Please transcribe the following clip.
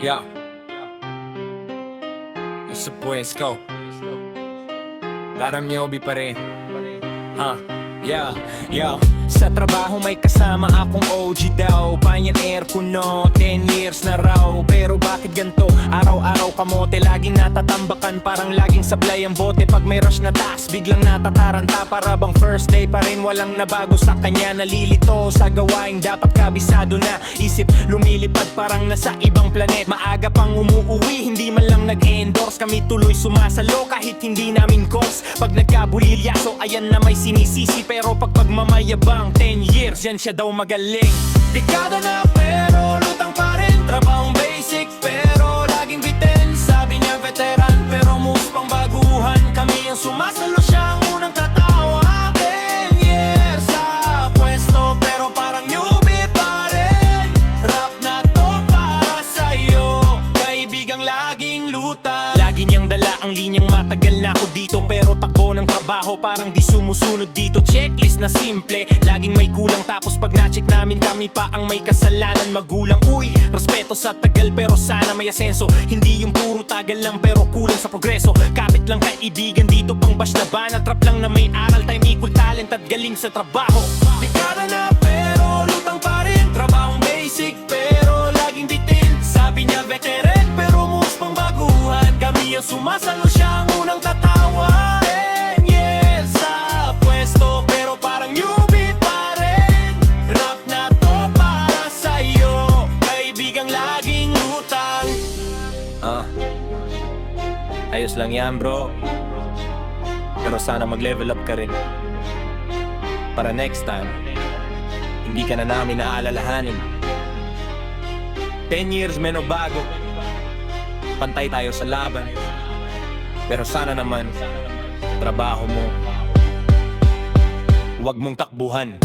Yeah, sa pwesto Parang nyobi pa rin. Yeah. Sa trabaho may kasama akong OG daw. Pioneer kuno, 10 years na raw. Pero bakit ganto? Araw-araw kamote, laging natatambakan. Parang laging sablay ang bote. Pag may rush na taas, biglang natataranta. Para bang first day pa rin, walang nabago sa kanya. Nalilito sa gawaing dapat kabisado na. Isip lumilipad parang nasa ibang planet. Maaga pang umuuwi, hindi man lang nag-endorse. Kami tuloy sumasalo kahit hindi namin course. Pag nagkabulilyaso, ayan na may sinisisi. Pero pag pagmamayabang, 10 years, yan siya daw magaling. Dekada na pero lutang pa rin. Trabahong basic pero laging bitin. Sabi niya veteran pero moves pang baguhan. Kami ang sumasalo, siya ang unang tatawa. 10 years sa pwesto pero parang newbie pa rin. Rap na to para sa'yo, kaibigang laging lutang. Lagi niyang dala ang linyang matagal na ako dito. Pero takbo ng trabaho parang di sumusunod dito. Checklist na simple, laging may kulang. Tapos pag na-check namin, kami pa ang may kasalanan. Magulang, uy, respeto sa tagal pero sana may asenso. Hindi yung puro tagal lang pero kulang sa progreso. Kapit lang kaibigan dito pang bash na banat. Trap lang na may aral, time equal talent at galing sa trabaho. Dekada na pero lutang pa rin. Trabahong basic pero laging bitin. Sabi niya veteran pero moves pang baguhan. Kami ang sumasalo, siya ang unang tatawa. 10 years sa pwesto pero parang newbie pa rin. Rap na to para sa'yo, kaibigang laging lutang. Ayos lang yan bro, pero sana mag-level up ka rin. Para next time, hindi ka na namin naaalalahanin. 10 years men o bago, pantay tayo sa laban. Pero sana naman, trabaho mo, huwag mong takbuhan.